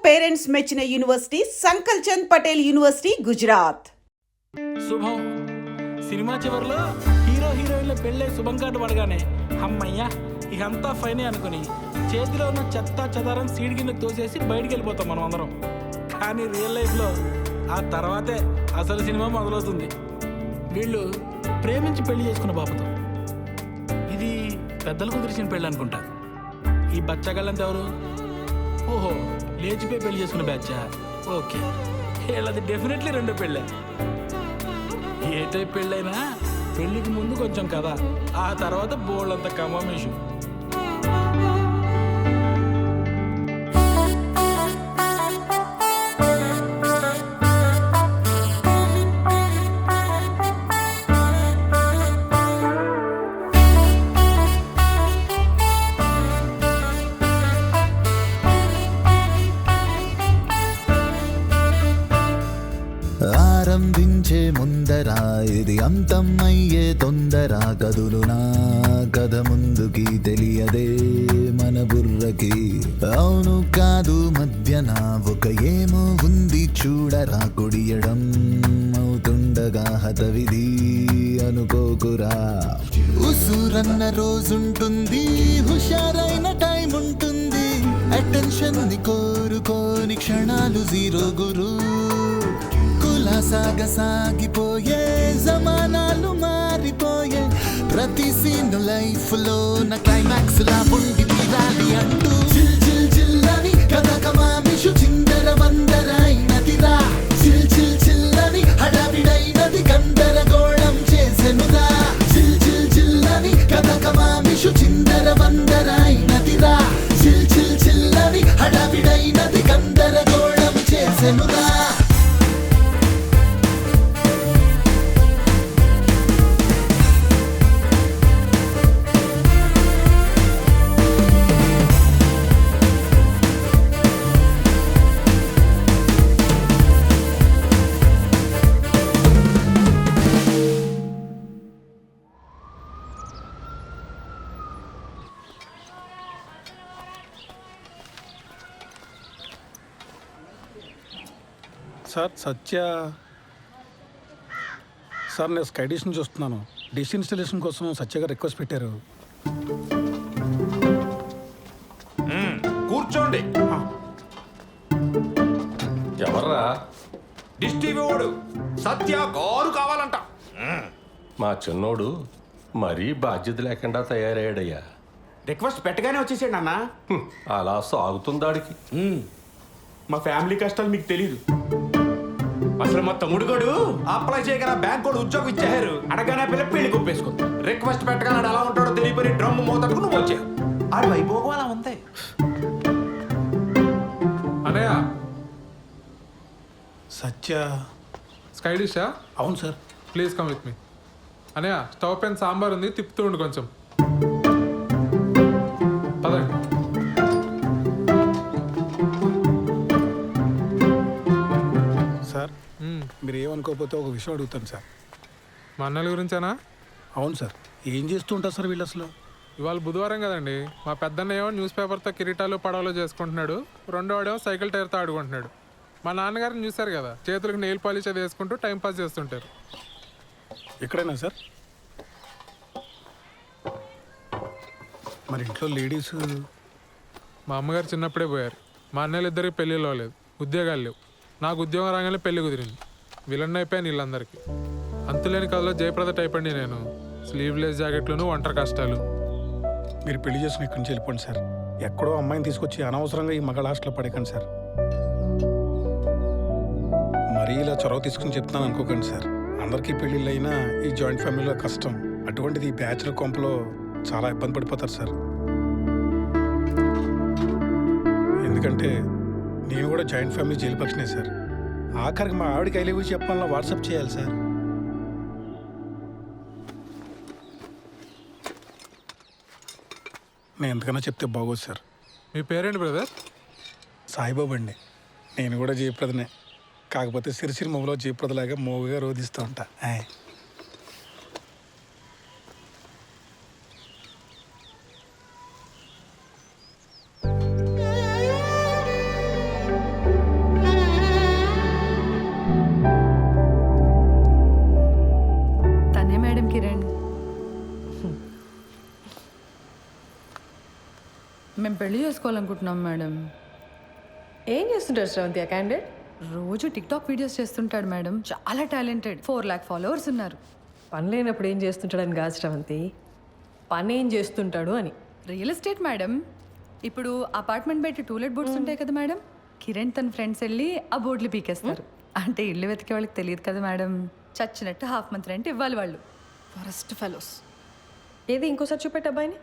Parents మెచ్చిన university సంకల్ Chand Patel university Gujarat. శుభం. Cinema చివరిలో హీరో హీరోయిన్ల పెళ్ళే శుభం కార్డు పడగానే అమ్మయ్యా ఇకంతా ఫైనే అనుకుని చేతిలో ఉన్న చెత్త చెదారం సీడ్ కిందకి తోసేసి బయటికి వెళ్ళిపోతాం మనం అందరం. కానీ రియల్ లైఫ్లో ఆ తర్వాతే అసలు సినిమా మొదలవుతుంది. వీళ్ళు ప్రేమించి పెళ్లి చేసుకున్న బాబుతో. ఇది పెద్దలు కుదిరిచిన పెళ్ళి అనుకుంటా. ఈ బచ్చగాళ్ళంతా ఎవరు? ఓహో, లేచిపోయి పెళ్లి చేసుకున్న బ్యాచా? ఓకే, వీళ్ళది డెఫినెట్లీ రెండో పెళ్ళే. ఏ టైప్ పెళ్ళైనా పెళ్లికి ముందు కొంచెం కదా, ఆ తర్వాత బోళ్ళంత కమామేషు. ఆరంభించే ముందరా ఇది అంతం అయ్యే తొందర కదులు నా కథ ముందుకి తెలియదే మన బుర్రకి. అవును కాదు మధ్యన ఒక ఏమో ఉంది చూడరా, కొడియడం అవుతుండగా హతవిధి అనుకోకురా. ఉసురన్న రోజుంటుంది, హుషారైన టైం ఉంటుంది, అటెన్షన్ ని కోరుకోని క్షణాలు జీరో గురు. సాగిపోయే జమానాలు మారిపోయే, ప్రతి సీన్ లైఫ్ లో నా క్లైమాక్స్ లా ఉండి తీరాలి అంటూ చిల్ చిల్ చిల్లని కథ కమామిషు చిందర వందరైనదిరా. చిల్ చిల్ చిల్లని హడావిడైనది గందరగోళం చేసెనురా. చిల్ చిల్ చిల్లని కథ కమామిషు చిందర వందరైనదిరా. చిల్ చిల్ చిల్లని హడావిడైనది గందరగోళం చేసెనురా. సార్ సత్య సార్, నేను స్కై డిష్ నుంచి వస్తున్నాను. డిష్ ఇన్స్టాలేషన్ కోసం సత్య గారు రిక్వెస్ట్ పెట్టారు. కూర్చోండి. ఎవర్రా? డిష్ టీవీ వాడు సత్య గారు కావాలంట. మా చిన్నోడు మరీ బాధ్యత లేకుండా తయారయ్యాడయ్యా. రిక్వెస్ట్ పెట్టగానే వచ్చేసాడు అన్న. అలా సాగుతుందాడికి. మా ఫ్యామిలీ కష్టాలు మీకు తెలీదు. అసలు మా తమ్ముడు గడు అప్లై చేయగల బ్యాంక్ కూడా ఉద్యోగం ఇచ్చారు. అడగానే పిల్ల పెళ్లి కొప్పేసుకుంది. రిక్వెస్ట్ పెట్టగానే ఎలా ఉంటాడో తెలియపోయి డ్రమ్ మోతడుకు నువ్వు వచ్చావు. ఆడి వైభోగం అలా ఉంది. అనయ్య, సత్య స్కై డిషా? అవును sir. Please come with me. అనయ్య, స్టవ్ పైన సాంబార్ ఉంది, తిప్పుతూ ఉండు కొంచెం. పదండి. సార్, మీరు ఏమనుకోకపోతే ఒక విషయం అడుగుతాను సార్. మా అన్నల గురించేనా? అవును సార్. ఏం చేస్తూ ఉంటారు సార్ వీళ్ళు అసలు? ఇవాళ బుధవారం కదండి. మా పెద్దన్న ఏమో న్యూస్ పేపర్తో కిరీటాలు పడవలు చేసుకుంటున్నాడు, రెండో వాడేమో సైకిల్ టైర్తో ఆడుకుంటున్నాడు. మా నాన్నగారిని చూశారు కదా, చేతులకు నెయిల్ పాలిష్ అది వేసుకుంటూ టైంపాస్ చేస్తుంటారు. ఎక్కడైనా సార్? మరి ఇంట్లో లేడీస్? మా అమ్మగారు చిన్నప్పుడే పోయారు. మా అన్నయ్యలు ఇద్దరికి పెళ్ళిళ్ళు అవ్వలేదు, ఉద్యోగాలు లేవు. నాకు ఉద్యోగం రాగానే పెళ్లి కుదిరింది. విలన్ అయిపోయాను వీళ్ళందరికీ. అంతులేని కథలో జయప్రద టైప్ అండి నేను. స్లీవ్లెస్ జాకెట్లను, ఒంటరి కష్టాలు. మీరు పెళ్లి చేసుకుని ఇక్కడి నుంచి వెళ్ళిపోండి సార్. ఎక్కడో అమ్మాయిని తీసుకొచ్చి అనవసరంగా ఈ మగ హాస్టల్లో పడేకండి సార్. మరీ ఇలా చొరవ తీసుకుని చెప్తాను అనుకోకండి సార్. అందరికీ పెళ్ళిళ్ళు అయినా ఈ జాయింట్ ఫ్యామిలీలో కష్టం. అటువంటిది ఈ బ్యాచులర్ కొంపలో చాలా ఇబ్బంది పడిపోతారు సార్. ఎందుకంటే నేను కూడా జాయింట్ ఫ్యామిలీ జైలు పక్షనే సార్. ఆఖరికి మా ఆవిడకి ఐ లవ్ యూ చెప్పాలన్నా వాట్సాప్ చేయాలి సార్. నేను ఎంతకన్నా చెప్తే బాగోదు సార్. మీ పేరేంటి బ్రదర్? సాయిబాబు అండి. నేను కూడా జయప్రదనే, కాకపోతే సిరిసిరి మొగలో జయప్రదలాగా మోగుగా రోధిస్తూ ఉంటా. పెళ్లి చేసుకోవాలనుకుంటున్నాం మేడం. ఏం చేస్తుంటారు శ్రవంతి ఆ క్యాండిడేట్? రోజు టిక్టాక్ వీడియోస్ చేస్తుంటాడు మేడం. చాలా టాలెంటెడ్. 4 lakh ఫాలోవర్స్ ఉన్నారు. పని లేనప్పుడు ఏం చేస్తుంటాడని కాదు శ్రవంతి, పని ఏం చేస్తుంటాడు అని. Real estate madam. ఇప్పుడు అపార్ట్మెంట్ బయట టూలెట్ బోర్డ్స్ ఉంటాయి కదా మేడం, కిరణ్ తన ఫ్రెండ్స్ వెళ్ళి ఆ బోర్డులు పీకేస్తారు. అంటే ఇల్లు వెతికే వాళ్ళకి తెలియదు కదా మేడం, చచ్చినట్టు హాఫ్ మంత్ రెంట్ ఇవ్వాలి వాళ్ళు. Forest fellows. ఏది ఇంకోసారి చూపెట్టు అబ్బాయిని.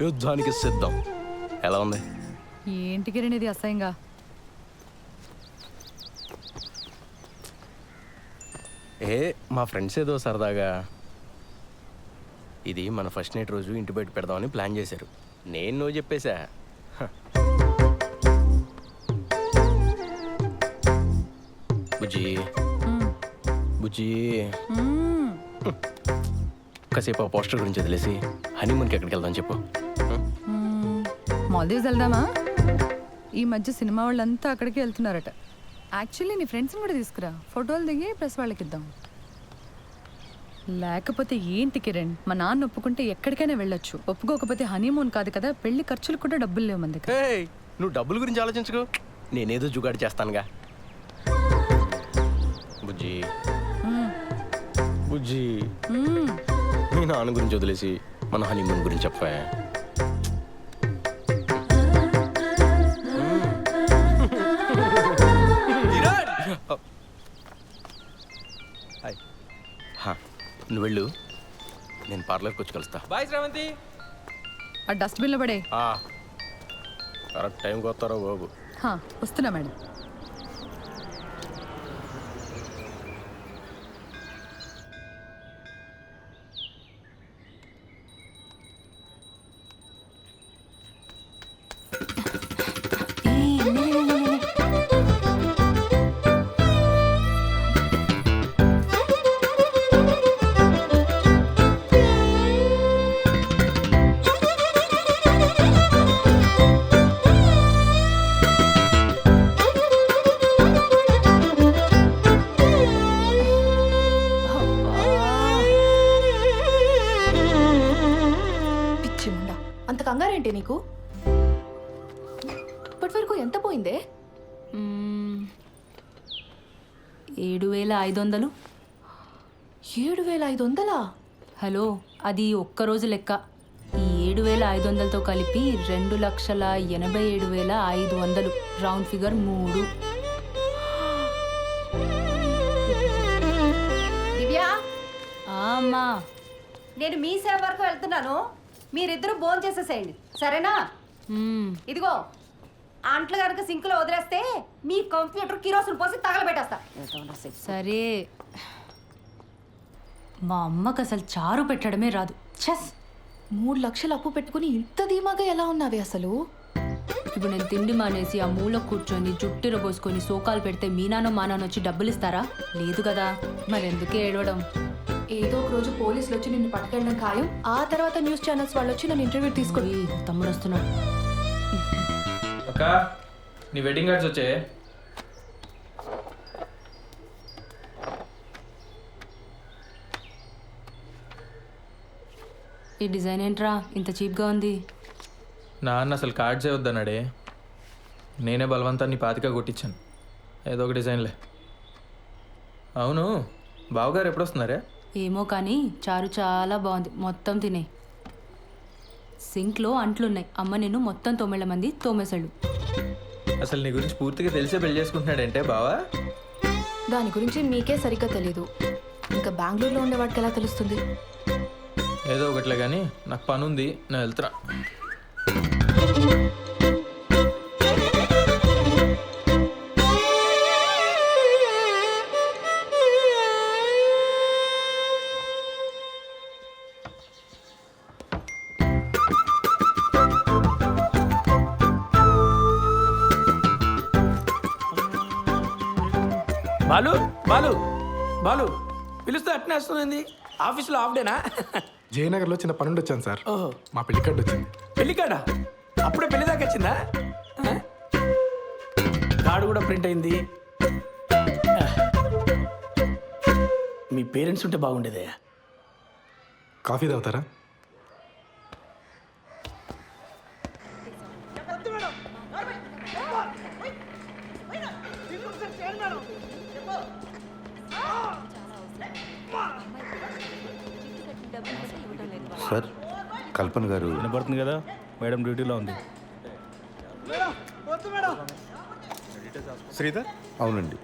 యుద్ధానికి సిద్ధం. ఎలా ఉంది? ఏంటి కిరణ్ ఇది అసహ్యంగా? మా ఫ్రెండ్స్ ఏదో సరదాగా ఇది మన ఫస్ట్ నైట్ రోజు ఇంటి బయట పెడదామని ప్లాన్ చేశారు. నేను నువ్వు చెప్పేశా. బుజ్జి బుజ్జి కాసేపు ఆ పోస్టర్ గురించి వదిలేసి హనీమూన్కి ఎక్కడికి వెళ్దాం చెప్పు. మాల్దీవ్స్ వెళ్దామా? ఈ మధ్య సినిమా వాళ్ళంతా అక్కడికి వెళ్తున్నారట. యాక్చువల్లీ నీ ఫ్రెండ్స్ని కూడా తీసుకురా, ఫోటోలు దిగి ప్రెస్ వాళ్ళకి ఇద్దాం. లేకపోతే ఏంటి కిరణ్, మా నాన్న ఒప్పుకుంటే ఎక్కడికైనా వెళ్ళొచ్చు, ఒప్పుకోకపోతే హనీమూన్ కాదు కదా, పెళ్లి ఖర్చులు కూడా డబ్బులు లేవు మన దగ్గర. నువ్వు డబ్బుల గురించి ఆలోచించుకో, నేనేదో జుగాడు చేస్తానుగా. బుజ్జి బుజ్జి మీ నాన్న గురించి వదిలేసి మన హనీమూన్ గురించి చెప్పా. నువ్వు వెళ్ళు, నేను పార్లర్కి వచ్చి కలుస్తా. బాయ్ శ్రవంతి. ఆ డస్ట్బిన్లో పడే. కరెక్ట్ టైంకి వస్తారో బాబు. వస్తున్నా మేడం. అంత కంగారేంటి నీకు? ఇప్పటి వరకు ఎంత పోయిందే? 7,500. 7,500? హలో, అది ఒక్కరోజు లెక్క. ఈ 7,500తో కలిపి 2,87,500. Round figure 3. దివ్యా, అమ్మా, నేను మీ సేవ వరకు వెళ్తున్నాను, మీరిద్దరూ భోజనం చేసేసేయండి సరేనా? ఇదిగో అంట్లు కనుక సింకులో వదిలేస్తే మీ కంప్యూటర్ కిరోసిన్ పోసి తగలబెట్టేస్తా. సరే. మా అమ్మకు అసలు చారు పెట్టడమే రాదు. చెస్. 3 లక్షలు అప్పు పెట్టుకుని ఇంత ధీమాగా ఎలా ఉన్నావే అసలు? ఇప్పుడు నేను తిండి మానేసి ఆ మూల కూర్చొని జుట్టిర పోసుకొని సోకాలు పెడితే మీ నాన్న మా నాన్న వచ్చి డబ్బులు ఇస్తారా? లేదు కదా, మరెందుకే ఏడవడం? ఏదో ఒక రోజు పోలీసులు వచ్చి నిన్ను పట్టుకెళ్ళడం ఖాయం. ఆ తర్వాత న్యూస్ ఛానల్స్ వాళ్ళు వచ్చి నన్ను ఇంటర్వ్యూ తీసుకొని. తమ్ముడు వస్తున్నాడు. అక్క, నీ వెడ్డింగ్ కార్డ్స్ వచ్చాయి. ఈ డిజైన్ ఏంట్రా ఇంత చీప్గా ఉంది? నాన్న అసలు కార్డ్సే వద్దన్నాడే, నేనే బలవంతాన్ని పాతిక కొట్టించాను. ఏదో ఒక డిజైన్లే. అవును, బావగారు ఎప్పుడు వస్తున్నారే? ఏమో కానీ చారు చాలా బాగుంది, మొత్తం తినే. సింక్లో అంట్లున్నాయి, అమ్మ నేను మొత్తం 9 మంది తోమేశాడు. అసలు నీ గురించి పూర్తిగా తెలిసే పెళ్లి చేసుకుంటున్నాడంటే బావా? దాని గురించి మీకే సరిగ్గా తెలీదు, ఇంకా బెంగళూరులో ఉండే వాడికి ఎలా తెలుస్తుంది? ఏదో ఒకట్లే కానీ నాకు పని ఉంది, నేను వెళ్తున్నా. బాలు బాలు బాలు పిలుస్తే అట్నే వస్తుంది. ఆఫీస్లో హాఫ్ డేనా? జయనగర్లో చిన్న పనుండి వచ్చాను సార్. ఓహో, మా పెళ్లి కార్డు వచ్చింది. పెళ్లి కాడా? అప్పుడే పెళ్లి దాకా వచ్చిందా? కార్డు కూడా ప్రింట్ అయింది. మీ పేరెంట్స్ ఉంటే బాగుండేదయ్యా. కాఫీ తాగుతారా? సార్, కల్పన గారు వినపడుతుంది కదా, మేడం డ్యూటీలో ఉంది. శ్రీధర్, అవునండి.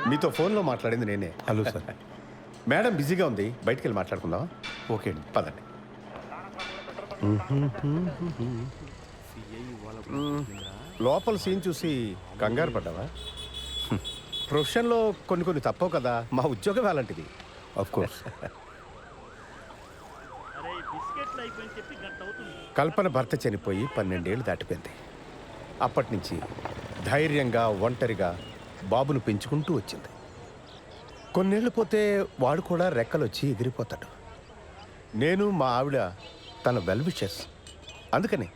మీతో ఫోన్లో మాట్లాడింది నేనే. Hello sir. మేడం బిజీగా ఉంది, బయటికి వెళ్ళి మాట్లాడుకుందాం. ఓకే అండి. పదండి. లోపల సీన్ చూసి కంగారు పడ్డావా? ప్రొఫెషన్లో కొన్ని తప్పవు కదా, మా ఉద్యోగం అలాంటిది. Of course. కల్పన భర్త చనిపోయి 12 ఏళ్ళు దాటిపోయింది. అప్పటి నుంచి ధైర్యంగా ఒంటరిగా బాబును పెంచుకుంటూ వచ్చింది. కొన్నేళ్ళు పోతే వాడు కూడా రెక్కలొచ్చి ఎగిరిపోతాడు. నేను మా ఆవిడ తన వెల్ విషెస్. అందుకని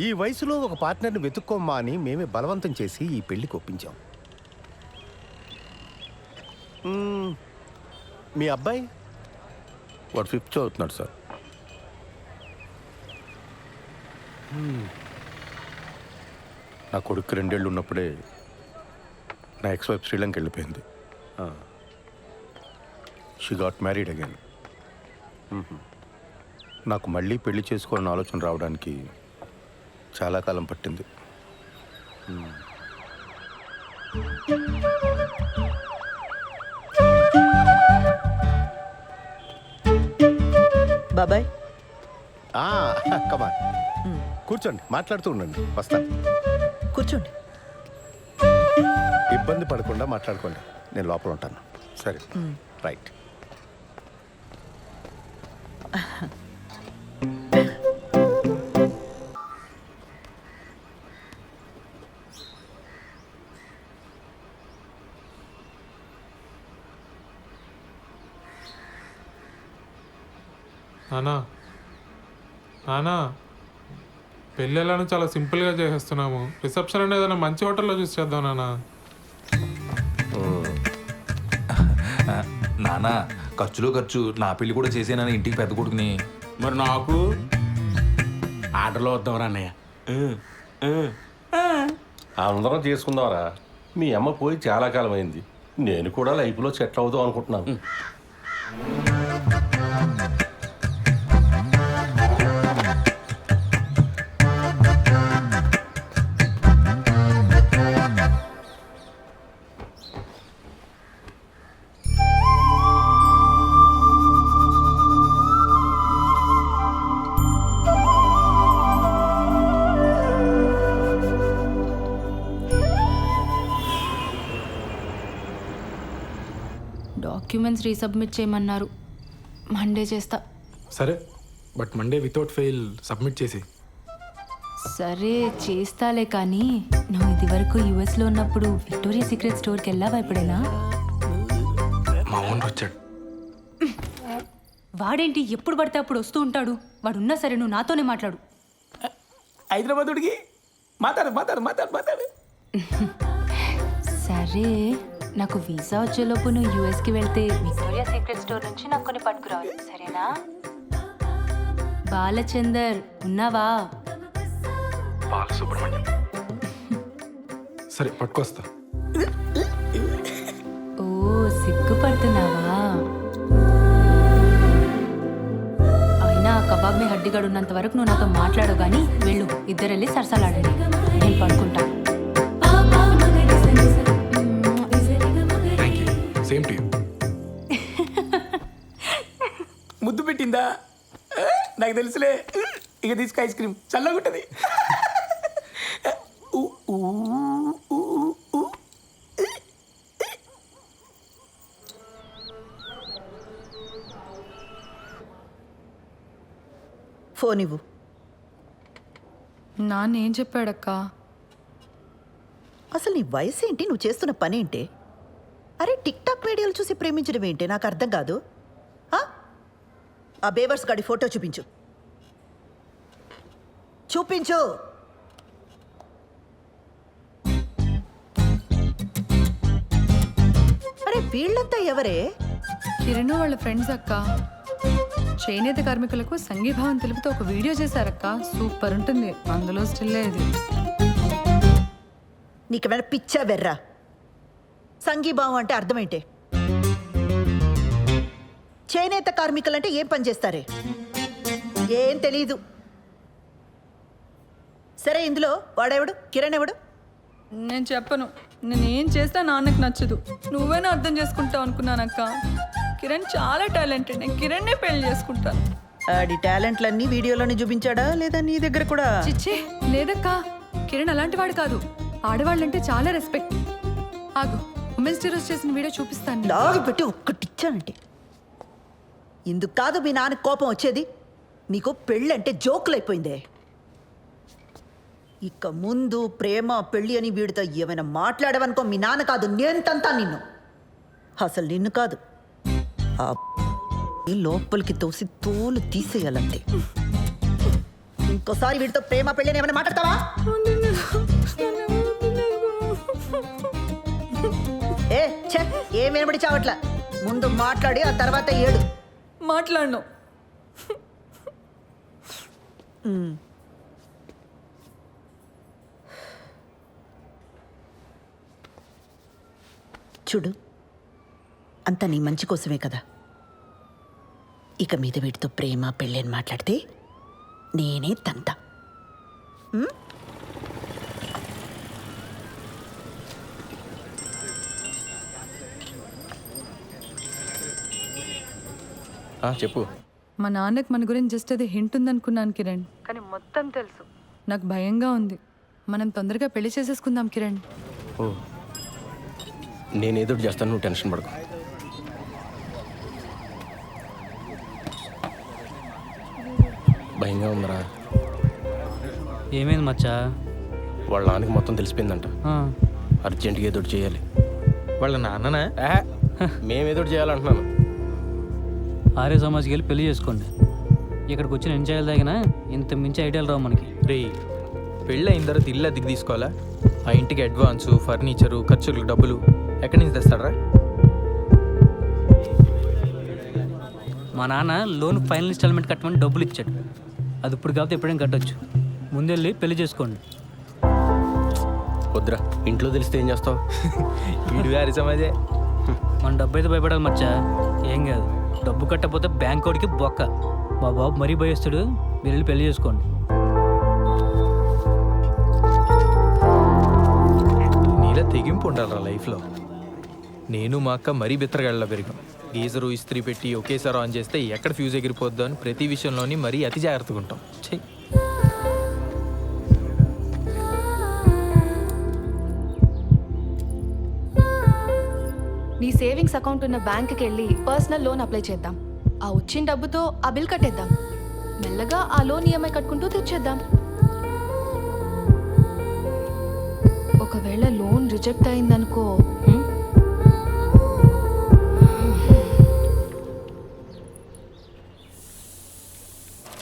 ఈ వయసులో ఒక పార్ట్నర్ని వెతుక్కోమ్మా అని మేమే బలవంతం చేసి ఈ పెళ్లికి ఒప్పించాం. మీ అబ్బాయి? వాడు 5th చదువుతున్నాడు సార్. నా కొడుకు 2 ఏళ్ళు ఉన్నప్పుడే నా ఎక్స్ వైఫ్ శ్రీలంక వెళ్ళిపోయింది. She got married again. నాకు మళ్ళీ పెళ్లి చేసుకోవాలని ఆలోచన రావడానికి చాలా కాలం పట్టింది. బాబాయ్, కమాన్, కూర్చోండి, మాట్లాడుతూ ఉండండి. వస్తాను. కూర్చోండి. ఇబ్బంది పడకుండా మాట్లాడుకోండి, నేను లోపల ఉంటాను. సరే. రైట్. నానా, నానా, పెళ్ళి ఎలానో చాలా సింపుల్గా చేసేస్తున్నాము. రిసెప్షన్ అనేది ఏదైనా మంచి హోటల్లో చూసి చేద్దాం నానా. నానా, ఖర్చులో ఖర్చు నా పెళ్లి కూడా చేసేనని ఇంటికి పెద్ద కొడుకుని. మరి నాకు ఆర్డర్లో వద్దాం అన్నయ్య. అందరం చేసుకుందాంరా. మీ అమ్మ పోయి చాలా కాలం అయింది. నేను కూడా లైఫ్లో సెటిల్ అవుదాం అనుకుంటున్నాను. డాక్యుమెంట్స్ రీసబ్మిట్ చేయమన్నారు. మండే చేస్తా. సరే, but Monday without fail submit చేసి. సరే చేస్తాలే, కానీ నువ్వు ఇది వరకు యుఎస్లో ఉన్నప్పుడు విక్టోరియా సీక్రెట్ స్టోర్కి వెళ్ళావా ఎప్పుడైనా? మా ఓనర్ వచ్చాడు. వాడేంటి ఎప్పుడు పడితే అప్పుడు వస్తూ ఉంటాడు? వాడున్నా సరే నువ్వు నాతోనే మాట్లాడు. హైదరాబాద్కి మాట్లాడు. సరే, నాకు వీసా వచ్చేలోపు నువ్వు యూఎస్కి వెళ్తే విక్టోరియా సీక్రెట్ స్టోర్ నుంచి నాకు కొన్ని పట్టుకురావాలి, సరేనా? బాలచందర్ ఉన్నావా? బాలసుబ్రహ్మణ్యం. సరే, పట్టుకొస్తా. ఓ, సిగ్గుపడుతున్నావా? అయినా కబాబ్ మీ హడ్డిగాడు ఉన్నంత వరకు నువ్వు నాతో మాట్లాడవు, కానీ వెళ్ళు, ఇద్దరెళ్ళి సరసాలాడండి, నేను పడుకుంటా. Same to you. ముద్దు పెట్టిందా? నాకు తెలుసులే. ఇక తీసుకు ఐస్ క్రీమ్ చల్లగుంటది. ఫోన్ ఇవ్వు. నాన్నేం చెప్పాడక్క? అసలు నీ వయసు ఏంటి? నువ్వు చేస్తున్న పని ఏంటి? అరే, టిక్ టాక్ వీడియోలు చూసి ప్రేమించడం ఏంటి? నాకు అర్థం కాదు. ఆ బేవర్స్ గాడి ఫోటో చూపించు. చూపించు. అరే వీళ్ళంతా ఎవరే? కిరణ్ వాళ్ళ ఫ్రెండ్స్ అక్క. చేనేత కార్మికులకు సంఘీభావం తెలుపుతూ ఒక వీడియో చేశారక్క. సూపర్ ఉంటుంది. అందులో స్టిల్ ఇది. నీకేమైనా పిచ్చా బెర్రా? సంఘీభావం అంటే అర్థమేంటి? చేనేత కార్మికులంటే ఏం పని చేస్తారే? ఏం తెలీదు. సరే ఇందులో వాడెవడు? కిరణ్ ఎవడు? నేను చెప్పను. నేనేం చేస్తా నాన్నకు నచ్చదు. నువ్వేనా అర్థం చేసుకుంటావు అనుకున్నానక్క. కిరణ్ చాలా టాలెంటెడ్. నేను కిరణ్నే పెళ్లి చేసుకుంటాను. ఆడి టాలెంట్లన్నీ వీడియోలోనే చూపించాడా లేదా నీ దగ్గర కూడా? చిచ్చే లేదక్క. కిరణ్ అలాంటి వాడు కాదు. ఆడవాళ్ళంటే చాలా రెస్పెక్ట్. ఆగు, ఉమెన్స్ డే రోజు చేసిన వీడియో చూపిస్తాను. లాగి పెట్టి ఒక్కటిచ్చానంటే ఇందుకు కాదు మీ నాన్న కోపం వచ్చేది. నీకు పెళ్ళంటే జోకులైపోయిందే. ఇక ముందు ప్రేమ పెళ్ళి అని వీడితో ఏమైనా మాట్లాడవనుకో మీ నాన్న కాదు నేను తంతా నిన్ను. అసలు నిన్ను కాదు, ఆ లోపలికి తోసి తోలు తీసేయాలంతే. ఇంకోసారి వీడితో ప్రేమ పెళ్ళి ఏమైనా మాట్లాడతావా? ఏ ఛే, ఏం వినబడి చావట్లా. ముందు మాట్లాడి ఆ తర్వాత ఏడు. మాట్లాడను. చూడు, అంతా నీ మంచి కోసమే కదా. ఇక మీద వీటితో ప్రేమ పెళ్ళి అని మాట్లాడితే నేనే తంత. చెప్పు. మా నాన్నకు మన గురించి జస్ట్ అది హింట్ ఉందనుకున్నాను కిరణ్, కానీ మొత్తం తెలుసు. నాకు భయంగా ఉంది. మనం తొందరగా పెళ్లి చేసేసుకుందాం కిరణ్. ఓ, నేనేదో చేస్తాను, నువ్వు టెన్షన్ పడకు. భయంగా ఉందరా. ఏమైంది మచ్చా? వాళ్ళ నాన్నకి మొత్తం తెలిసిపోయిందంట. అర్జెంటుగా ఏదో చేయాలి. వాళ్ళ నాన్ననా? మేమేదో చేయాలంటున్నాను. ఆర్య సమాజ్కి వెళ్ళి పెళ్లి చేసుకోండి. ఇక్కడికి వచ్చి నేను చేయాలి తగిన ఇంత మించి ఐడియాలు రావు మనకి. రే, పెళ్ళి అయిన తర్వాత ఇల్లు అద్దెకి తీసుకోవాలా? ఆ ఇంటికి అడ్వాన్సు, ఫర్నిచరు, ఖర్చులకు డబ్బులు ఎక్కడి నుంచి తెస్తాడరా? మా నాన్న లోన్ ఫైనల్ ఇన్స్టాల్మెంట్ కట్టమని డబ్బులు ఇచ్చాడు. అది ఇప్పుడు కాకపోతే ఎప్పుడైనా కట్టొచ్చు. ముందెళ్ళి పెళ్లి చేసుకోండి. వద్దురా, ఇంట్లో తెలిస్తే ఏం చేస్తావు? వీడు గారి సమాజే. మన డబ్బు అయితే భయపడాలి మచ్చా. ఏం కాదు, డబ్బు కట్టకపోతే బ్యాంక్ వాడికి బొక్క. మా బాబు మరీ భయస్తాడు. మీరు వెళ్ళి పెళ్లి చేసుకోండి. నీలా తెగింపు ఉండాలరా లైఫ్లో. నేను మా అక్క మరీ బిత్తరగాళ్ళ పెరిగాం. గీజరు ఇస్త్రీ పెట్టి ఒకేసారి ఆన్ చేస్తే ఎక్కడ ఫ్యూజ్ ఎగిరిపోద్దో అని ప్రతి విషయంలోని మరీ అతి జాగ్రత్తగా ఉంటాం. చెయ్యి. నీ సేవింగ్స్ అకౌంట్ ఉన్న బ్యాంకుకి వెళ్ళి పర్సనల్ లోన్ అప్లై చేద్దాం. ఆ వచ్చిన డబ్బుతో ఆ బిల్ కట్టేద్దాం. మెల్లగా ఆ లోన్ ఈఎంఐ కట్టుకుంటూ తెచ్చేద్దాం. ఒకవేళ లోన్ రిజెక్ట్ అయిందనుకో,